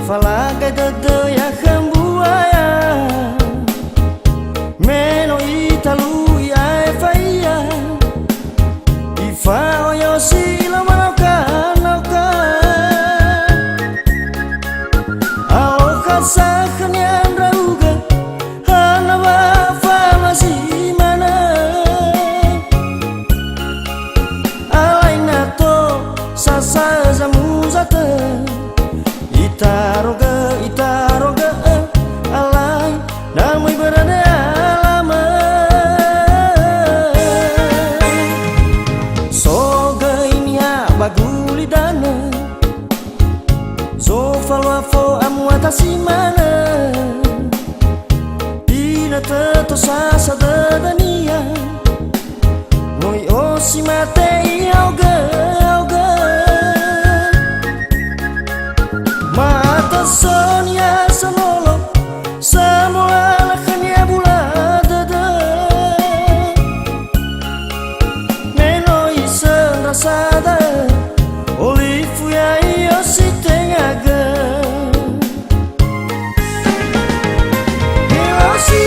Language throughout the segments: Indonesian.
Falaga de ya cambuaya Meno italu ya faia Ifa oyo sila manauka nauka Aloka sakanya rauga Hanawa famasi mana Alaina to sasa zamuzata Itaroga alai namui berada lama Soga ini ya baguli dana So falwafo amu atasi mana Dina teto sasa dedania Moi osi matei auga Mata sonia sanolo Samula lakanya buladada Neno isen rasada Olifu ya iyo si tengaga Hello si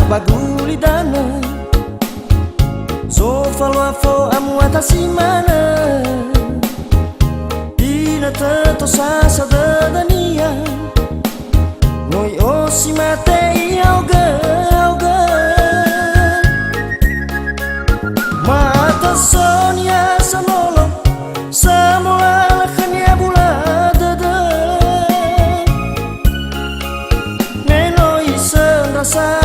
baguli dana So falwafo amu atasi mana Dina teto sasa dedania Noi osi matei auga Mata sonia sanolo Samula lakanya buladada Neno isen rasa